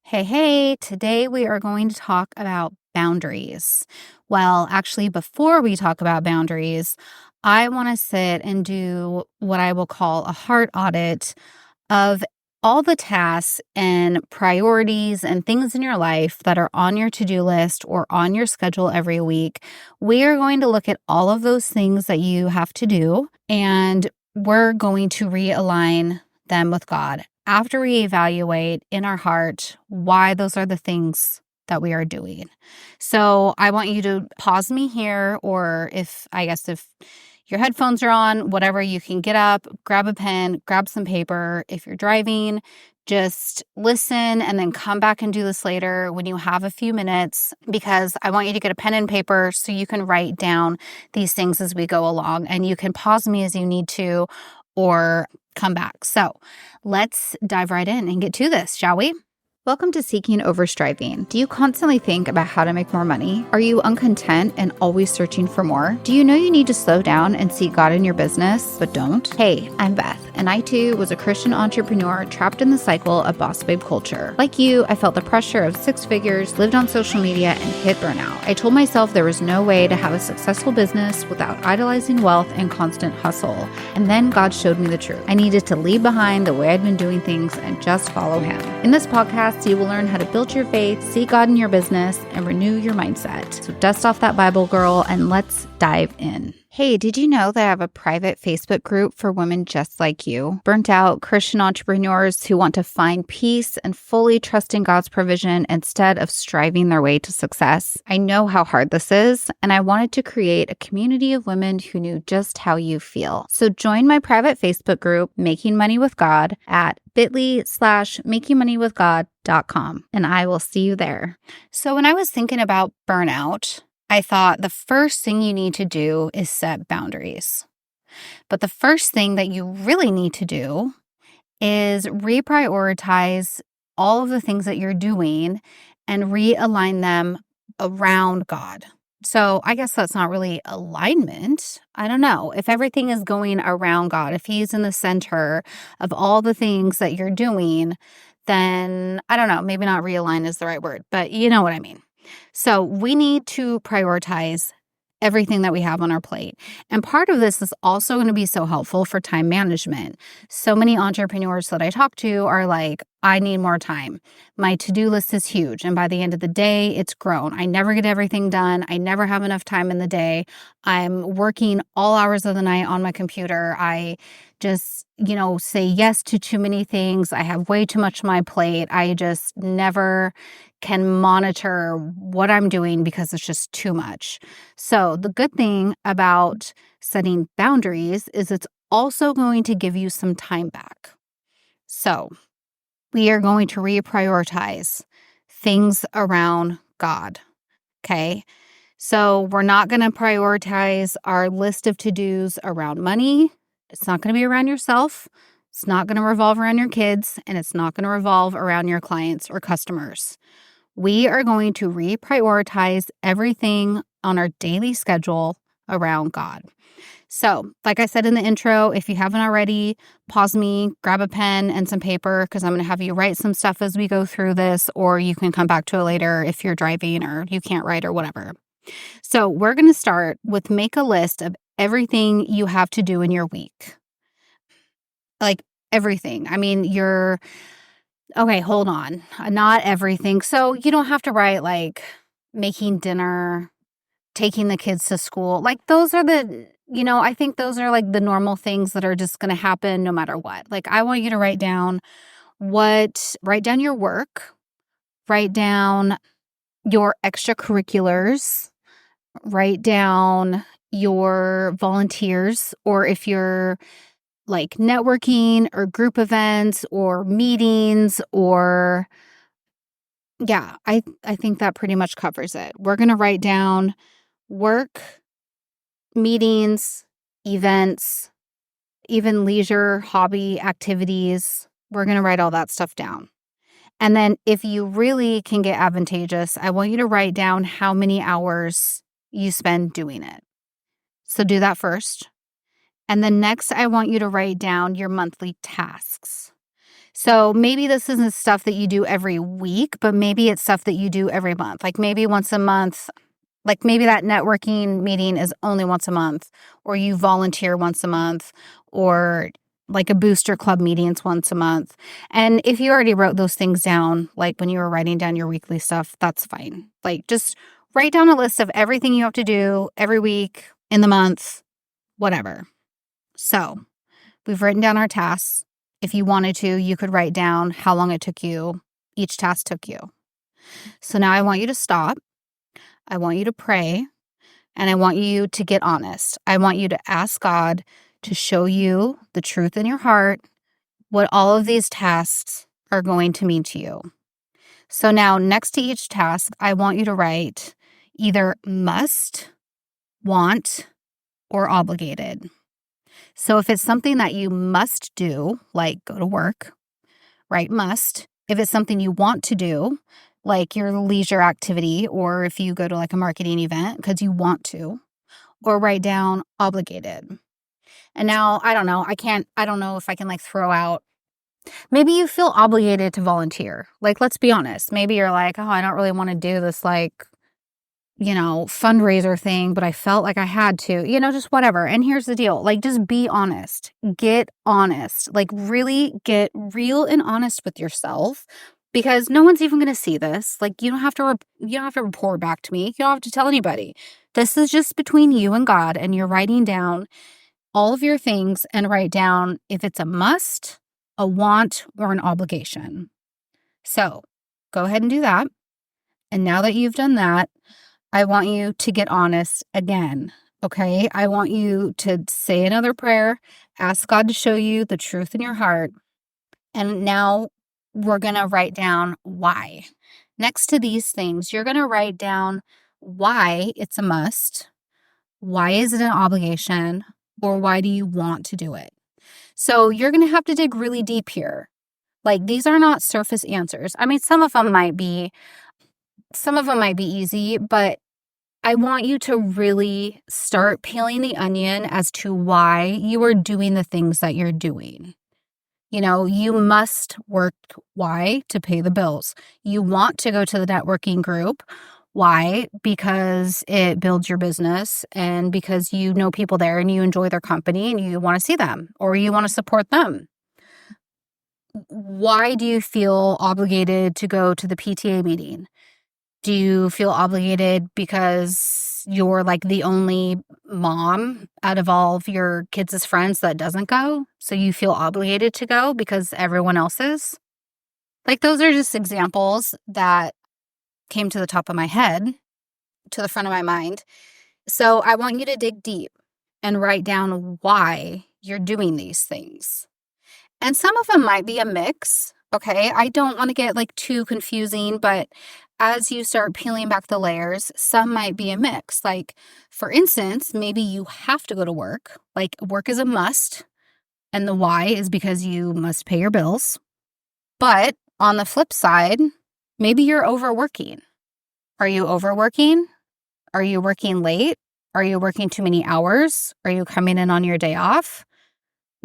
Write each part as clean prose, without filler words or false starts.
Hey, today we are going to talk about boundaries. Well, actually, before we talk about boundaries, I want to sit and do what I will call a heart audit of all the tasks and priorities and things in your life that are on your to-do list or on your schedule every week. We are going to look at all of those things that you have to do, and we're going to realign them with God after we evaluate in our heart why those are the things that we are doing. So I want you to pause me here, or if your headphones are on, whatever, you can get up, grab a pen, grab some paper. If you're driving, just listen and then come back and do this later when you have a few minutes, because I want you to get a pen and paper so you can write down these things as we go along, and you can pause me as you need to or come back. So let's dive right in and get to this, shall we? Welcome to Seeking Over Striving. Do you constantly think about how to make more money? Are you uncontent and always searching for more? Do you know you need to slow down and see God in your business, but don't? Hey, I'm Beth, and I too was a Christian entrepreneur trapped in the cycle of boss babe culture. Like you, I felt the pressure of six figures, lived on social media, and hit burnout. I told myself there was no way to have a successful business without idolizing wealth and constant hustle. And then God showed me the truth. I needed to leave behind the way I'd been doing things and just follow Him. In this podcast, you will learn how to build your faith, see God in your business, and renew your mindset. So dust off that Bible, girl, and let's dive in. Hey, did you know that I have a private Facebook group for women just like you? Burnt out Christian entrepreneurs who want to find peace and fully trust in God's provision instead of striving their way to success. I know how hard this is, and I wanted to create a community of women who knew just how you feel. So join my private Facebook group, Making Money with God, at bit.ly/makingmoneywithgod.com, and I will see you there. So when I was thinking about burnout, I thought the first thing you need to do is set boundaries. But the first thing that you really need to do is reprioritize all of the things that you're doing and realign them around God. So I guess that's not really alignment. I don't know. If everything is going around God, if He's in the center of all the things that you're doing, then I don't know, maybe not realign is the right word, but you know what I mean. So we need to prioritize everything that we have on our plate. And part of this is also going to be so helpful for time management. So many entrepreneurs that I talk to are like, I need more time. My to-do list is huge. And by the end of the day, it's grown. I never get everything done. I never have enough time in the day. I'm working all hours of the night on my computer. I just, say yes to too many things. I have way too much on my plate. I just never can monitor what I'm doing because it's just too much. So the good thing about setting boundaries is it's also going to give you some time back. So we are going to reprioritize things around God. Okay. So we're not going to prioritize our list of to-dos around money. It's not going to be around yourself. It's not going to revolve around your kids, and it's not going to revolve around your clients or customers. We are going to reprioritize everything on our daily schedule around God. So, like I said in the intro, if you haven't already, pause me, grab a pen and some paper, because I'm going to have you write some stuff as we go through this, or you can come back to it later if you're driving or you can't write or whatever. So we're going to start with make a list of everything you have to do in your week. Like everything. I mean, okay, hold on. Not everything. So you don't have to write like making dinner, taking the kids to school. Like those are I think those are like the normal things that are just going to happen no matter what. Like I want you to write down your work, write down your extracurriculars, write down your volunteers, or if you're like networking or group events or meetings or I think that pretty much covers it. We're going to write down work, meetings, events, even leisure, hobby activities. We're going to write all that stuff down. And then if you really can get advantageous, I want you to write down how many hours you spend doing it. So do that first. And then next, I want you to write down your monthly tasks. So maybe this isn't stuff that you do every week, but maybe it's stuff that you do every month. Like maybe once a month, like maybe that networking meeting is only once a month, or you volunteer once a month, or like a booster club meetings once a month. And if you already wrote those things down, like when you were writing down your weekly stuff, that's fine. Like just write down a list of everything you have to do every week, in the month, whatever. So we've written down our tasks. If you wanted to, you could write down how long it took you, each task took you. So now I want you to stop. I want you to pray, and I want you to get honest. I want you to ask God to show you the truth in your heart, what all of these tasks are going to mean to you. So now next to each task, I want you to write either must, want, or obligated. So if it's something that you must do, like go to work, write must. If it's something you want to do, like your leisure activity, or if you go to like a marketing event because you want to, or write down obligated. And now, I don't know if I can like throw out, maybe you feel obligated to volunteer. Like, let's be honest. Maybe you're like, oh, I don't really want to do this, like, fundraiser thing, but I felt like I had to, just whatever. And here's the deal. Like, just be honest. Get honest. Like, really get real and honest with yourself, because no one's even going to see this. Like, you don't have to report back to me. You don't have to tell anybody. This is just between you and God, and you're writing down all of your things, and write down if it's a must, a want, or an obligation. So go ahead and do that. And now that you've done that, I want you to get honest again, okay? I want you to say another prayer, ask God to show you the truth in your heart, and now we're going to write down why. Next to these things, you're going to write down why it's a must, why is it an obligation, or why do you want to do it? So you're going to have to dig really deep here. Like, these are not surface answers. I mean, some of them might be easy, but I want you to really start peeling the onion as to why you are doing the things that you're doing. You must work. Why? To pay the bills. You want to go to the networking group. Why? Because it builds your business, and because you know people there and you enjoy their company and you want to see them, or you want to support them. Why do you feel obligated to go to the PTA meeting? Do you feel obligated because you're like the only mom out of all of your kids' friends that doesn't go? So you feel obligated to go because everyone else is? Like, those are just examples that came to the top of my head, to the front of my mind. So I want you to dig deep and write down why you're doing these things. And some of them might be a mix, okay? I don't want to get like too confusing, but as you start peeling back the layers, some might be a mix. Like, for instance, maybe you have to go to work. Like, work is a must, and the why is because you must pay your bills. But on the flip side, maybe you're overworking. Are you overworking? Are you working late? Are you working too many hours? Are you coming in on your day off?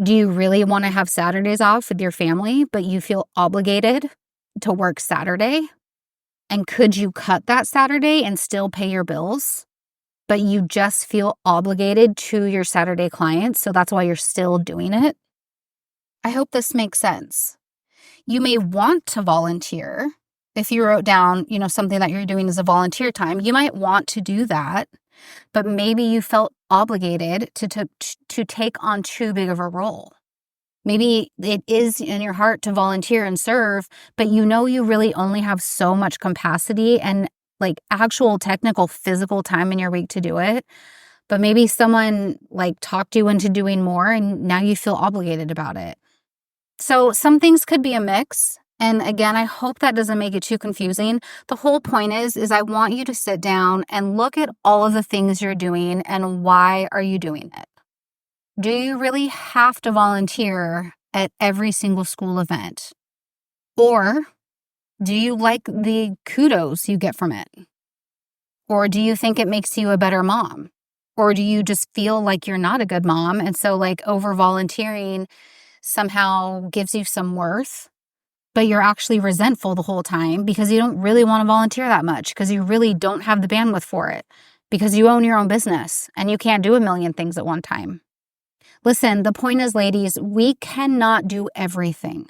Do you really want to have Saturdays off with your family, but you feel obligated to work Saturday? And could you cut that Saturday and still pay your bills? But you just feel obligated to your Saturday clients, so that's why you're still doing it? I hope this makes sense. You may want to volunteer. If you wrote down, something that you're doing as a volunteer time, you might want to do that, but maybe you felt obligated to take on too big of a role. Maybe it is in your heart to volunteer and serve, but you really only have so much capacity and like actual technical physical time in your week to do it. But maybe someone like talked you into doing more, and now you feel obligated about it. So some things could be a mix. And again, I hope that doesn't make it too confusing. The whole point is I want you to sit down and look at all of the things you're doing and why are you doing it? Do you really have to volunteer at every single school event? Or do you like the kudos you get from it? Or do you think it makes you a better mom? Or do you just feel like you're not a good mom, and so like over volunteering somehow gives you some worth? but you're actually resentful the whole time because you don't really want to volunteer that much, because you really don't have the bandwidth for it, because you own your own business and you can't do a million things at one time. Listen, the point is, ladies, we cannot do everything,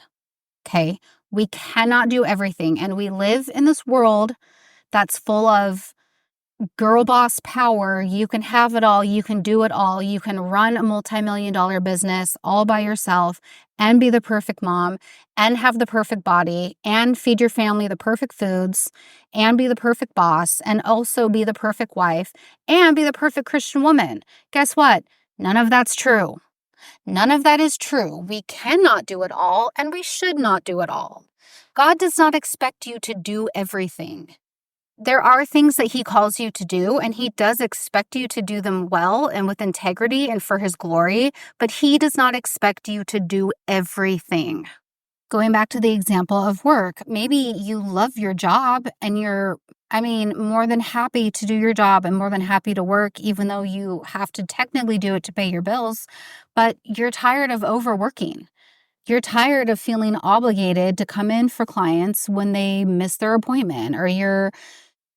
okay? We cannot do everything. And we live in this world that's full of girl boss power. You can have it all. You can do it all. You can run a multi-million-dollar business all by yourself and be the perfect mom and have the perfect body and feed your family the perfect foods and be the perfect boss and also be the perfect wife and be the perfect Christian woman. Guess what? None of that's true. None of that is true. We cannot do it all, and we should not do it all. God does not expect you to do everything. There are things that he calls you to do, and he does expect you to do them well and with integrity and for his glory, but he does not expect you to do everything. Going back to the example of work, maybe you love your job and you're, more than happy to do your job and more than happy to work, even though you have to technically do it to pay your bills, but you're tired of overworking. You're tired of feeling obligated to come in for clients when they miss their appointment, or you're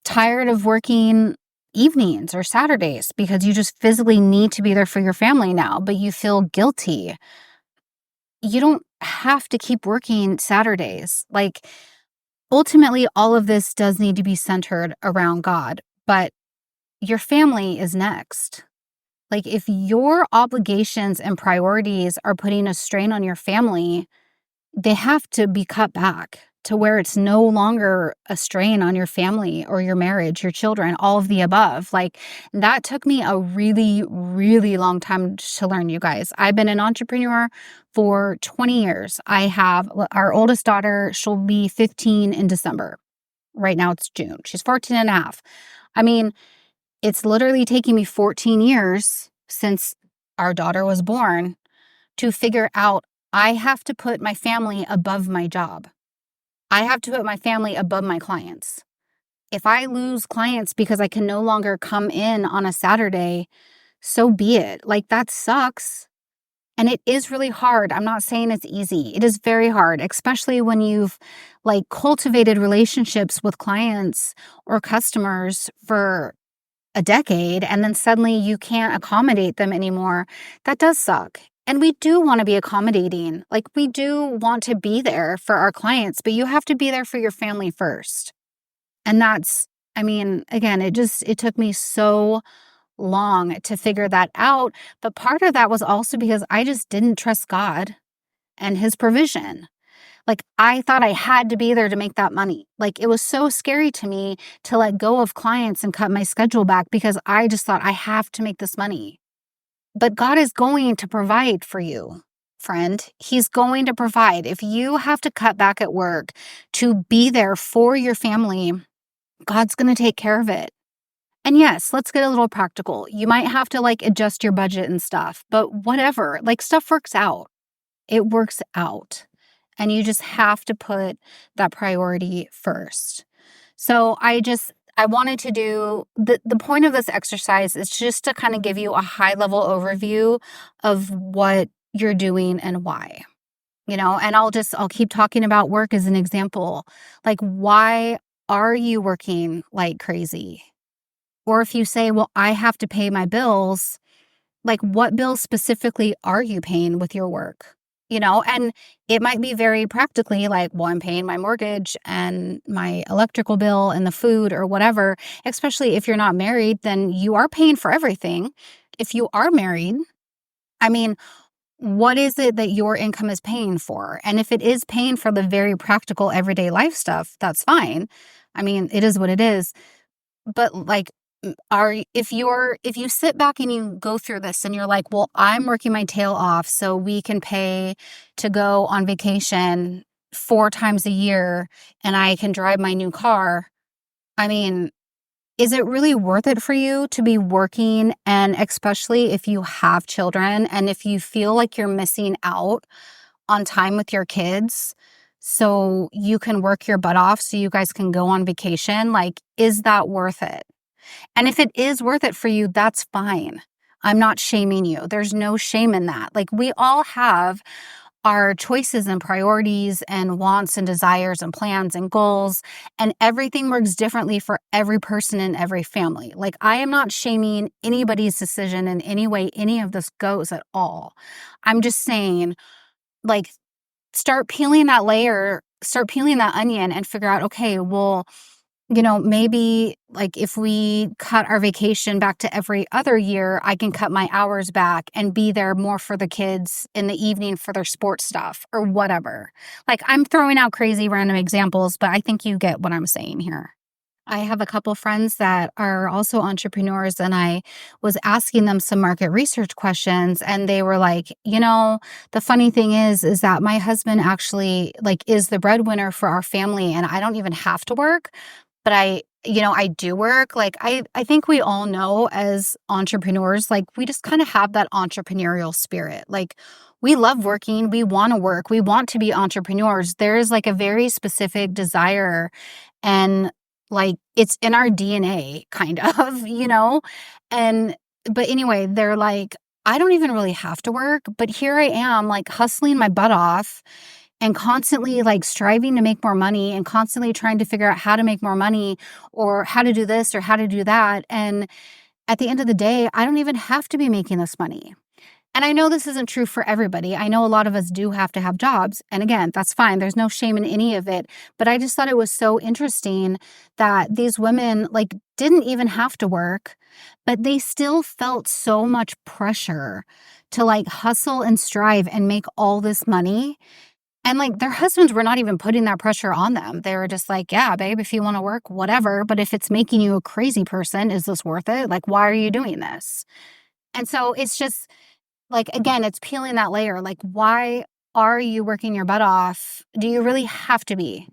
tired of working evenings or Saturdays because you just physically need to be there for your family now, but you feel guilty. You don't have to keep working Saturdays. Like, ultimately, all of this does need to be centered around God, but your family is next. Like, if your obligations and priorities are putting a strain on your family, they have to be cut back to where it's no longer a strain on your family or your marriage, your children, all of the above. Like, that took me a really, really long time to learn, you guys. I've been an entrepreneur for 20 years. I have our oldest daughter, she'll be 15 in December. Right now it's June. She's 14 and a half. It's literally taking me 14 years since our daughter was born to figure out I have to put my family above my job. I have to put my family above my clients. If I lose clients because I can no longer come in on a Saturday, so be it. Like, that sucks. And it is really hard. I'm not saying it's easy. It is very hard, especially when you've cultivated relationships with clients or customers for a decade and then suddenly you can't accommodate them anymore. That does suck. And we do want to be accommodating. We do want to be there for our clients, but you have to be there for your family first. And that's, again, it took me so long to figure that out. But part of that was also because I just didn't trust God and his provision. I thought I had to be there to make that money. It was so scary to me to let go of clients and cut my schedule back because I just thought I have to make this money. But God is going to provide for you, friend. He's going to provide. If you have to cut back at work to be there for your family, God's going to take care of it. And yes, let's get a little practical. You might have to adjust your budget and stuff, but whatever, stuff works out. It works out. And you just have to put that priority first. So I wanted to do, the point of this exercise is just to kind of give you a high level overview of what you're doing and why, and I'll keep talking about work as an example. Why are you working like crazy? Or if you say, well, I have to pay my bills, what bills specifically are you paying with your work? And it might be very practically well, I'm paying my mortgage and my electrical bill and the food or whatever. Especially if you're not married, then you are paying for everything. If you are married, what is it that your income is paying for? And if it is paying for the very practical everyday life stuff, that's fine. It is what it is. But if you sit back and you go through this and you're like, well, I'm working my tail off so we can pay to go on vacation 4 times a year and I can drive my new car. Is it really worth it for you to be working? And especially if you have children and if you feel like you're missing out on time with your kids so you can work your butt off so you guys can go on vacation, is that worth it? And if it is worth it for you, that's fine. I'm not shaming you. There's no shame in that. We all have our choices and priorities and wants and desires and plans and goals, and everything works differently for every person in every family. Like, I am not shaming anybody's decision in any way any of this goes at all. I'm just saying, like, start peeling that layer, start peeling that onion and figure out, okay, well, maybe like if we cut our vacation back to every other year, I can cut my hours back and be there more for the kids in the evening for their sports stuff or whatever. Like, I'm throwing out crazy random examples, but I think you get what I'm saying here. I have a couple friends that are also entrepreneurs, and I was asking them some market research questions, and they were like, the funny thing is that my husband actually like is the breadwinner for our family, and I don't even have to work, but I do work. Like, I think we all know as entrepreneurs, like, we just kind of have that entrepreneurial spirit. Like, we love working, we want to work, we want to be entrepreneurs. There's like a very specific desire, and like it's in our DNA kind of, And but anyway, they're like, I don't even really have to work, but here I am like hustling my butt off and constantly like striving to make more money and constantly trying to figure out how to make more money or how to do this or how to do that. And at the end of the day, I don't even have to be making this money. And I know this isn't true for everybody. I know a lot of us do have to have jobs. And again, that's fine. There's no shame in any of it. But I just thought it was so interesting that these women like didn't even have to work, but they still felt so much pressure to like hustle and strive and make all this money. And like their husbands were not even putting that pressure on them. They were just like, yeah, babe, if you want to work, whatever. But if it's making you a crazy person, is this worth it? Like, why are you doing this? And so it's just, like, again, it's peeling that layer. Like, why are you working your butt off? Do you really have to be?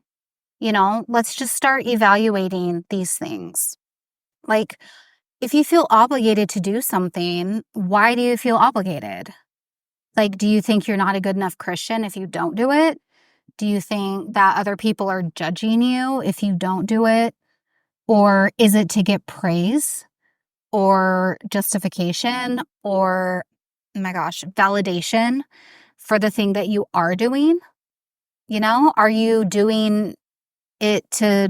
Let's just start evaluating these things. Like, if you feel obligated to do something, why do you feel obligated? Like, do you think you're not a good enough Christian if you don't do it? Do you think that other people are judging you if you don't do it? Or is it to get praise or justification or, oh my gosh, validation for the thing that you are doing? Are you doing it to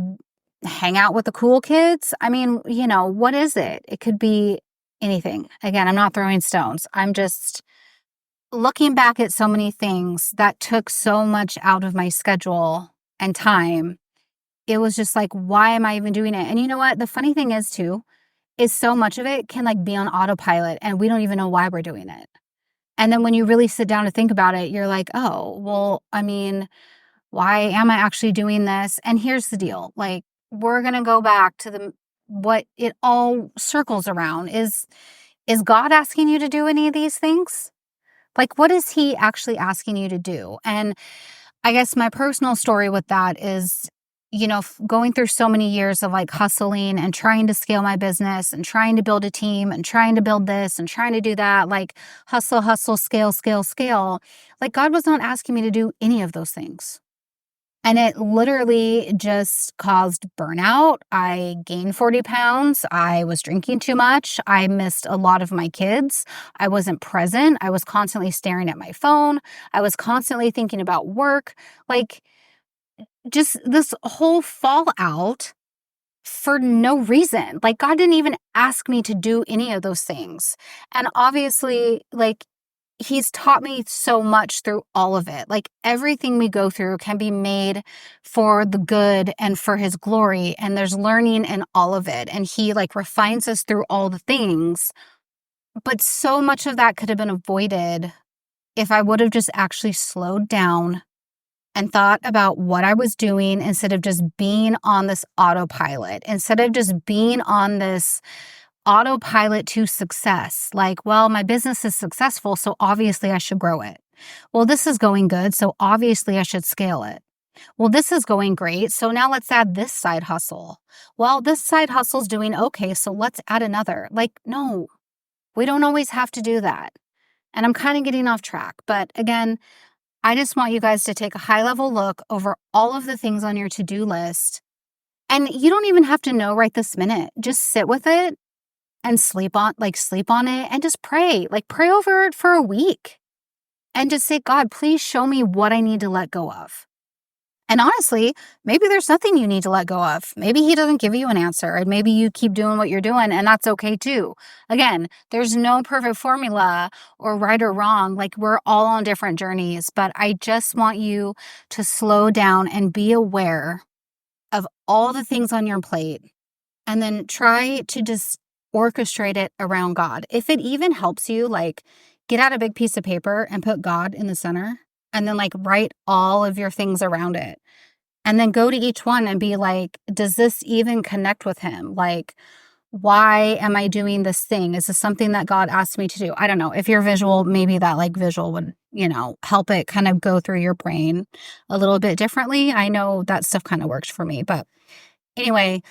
hang out with the cool kids? I mean, what is it? It could be anything. Again, I'm not throwing stones. I'm just looking back at so many things that took so much out of my schedule and time. It was just like, why am I even doing it? And you know what? The funny thing is too, is so much of it can like be on autopilot and we don't even know why we're doing it. And then when you really sit down to think about it, you're like, oh, well, I mean, why am I actually doing this? And here's the deal. Like, we're going to go back to what it all circles around is God asking you to do any of these things? Like, what is he actually asking you to do? And I guess my personal story with that is, going through so many years of like hustling and trying to scale my business and trying to build a team and trying to build this and trying to do that, like hustle, hustle, scale, scale, scale. Like, God was not asking me to do any of those things. And it literally just caused burnout. I gained 40 pounds. I was drinking too much. I missed a lot of my kids. I wasn't present. I was constantly staring at my phone. I was constantly thinking about work. Like, just this whole fallout for no reason. Like, God didn't even ask me to do any of those things. And obviously, like, he's taught me so much through all of it. Like, everything we go through can be made for the good and for his glory. And there's learning in all of it. And he like refines us through all the things. But so much of that could have been avoided if I would have just actually slowed down and thought about what I was doing instead of just being on this autopilot, instead of just being on this autopilot to success. Like, well, my business is successful, so obviously I should grow it. Well, this is going good, so obviously I should scale it. Well, this is going great, so now let's add this side hustle. Well, this side hustle's doing okay, so let's add another. Like, no, we don't always have to do that. And I'm kind of getting off track, but again, I just want you guys to take a high-level look over all of the things on your to-do list. And you don't even have to know right this minute. Just sit with it and sleep on it and just pray. Like, pray over it for a week. and just say, God, please show me what I need to let go of. And honestly, maybe there's nothing you need to let go of. Maybe he doesn't give you an answer, and maybe you keep doing what you're doing, and that's okay too. Again, there's no perfect formula or right or wrong. Like, we're all on different journeys, but I just want you to slow down and be aware of all the things on your plate, and then try to just orchestrate it around God. If it even helps you, like, get out a big piece of paper and put God in the center, and then like write all of your things around it. And then go to each one and be like, does this even connect with him? Like, why am I doing this thing? Is this something that God asked me to do? I don't know. If you're visual, maybe that like visual would, help it kind of go through your brain a little bit differently. I know that stuff kind of works for me. But anyway,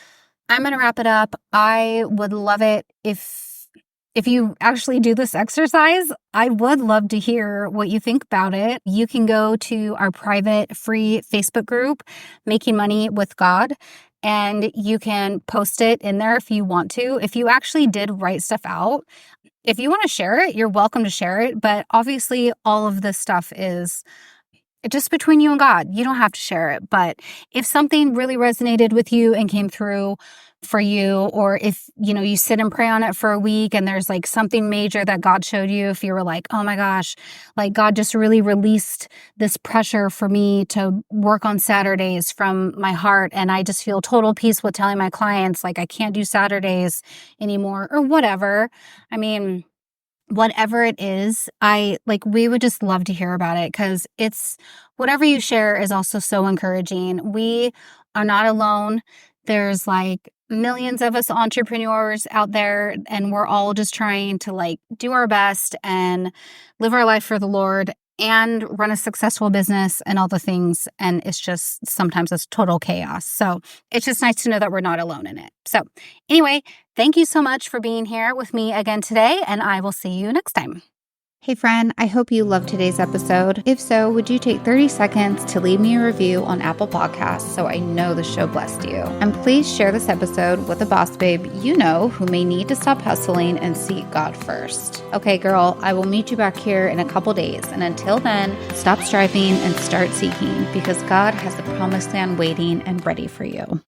I'm going to wrap it up. I would love it if you actually do this exercise. I would love to hear what you think about it. You can go to our private free Facebook group, Making Money with God, and you can post it in there if you want to. If you actually did write stuff out, if you want to share it, you're welcome to share it. But obviously, all of this stuff is just between you and God. You don't have to share it. But if something really resonated with you and came through for you, or if, you sit and pray on it for a week and there's like something major that God showed you, if you were like, oh my gosh, like God just really released this pressure for me to work on Saturdays from my heart, and I just feel total peace with telling my clients, like, I can't do Saturdays anymore, or whatever. I mean, whatever it is, we would just love to hear about it, because it's whatever you share is also so encouraging. We are not alone. There's like millions of us entrepreneurs out there, and we're all just trying to like do our best and live our life for the Lord and run a successful business and all the things. And it's just sometimes it's total chaos. So it's just nice to know that we're not alone in it. So anyway, thank you so much for being here with me again today, and I will see you next time. Hey friend, I hope you loved today's episode. If so, would you take 30 seconds to leave me a review on Apple Podcasts so I know the show blessed you? And please share this episode with a boss babe you know who may need to stop hustling and seek God first. Okay, girl, I will meet you back here in a couple days. And until then, stop striving and start seeking, because God has the promised land waiting and ready for you.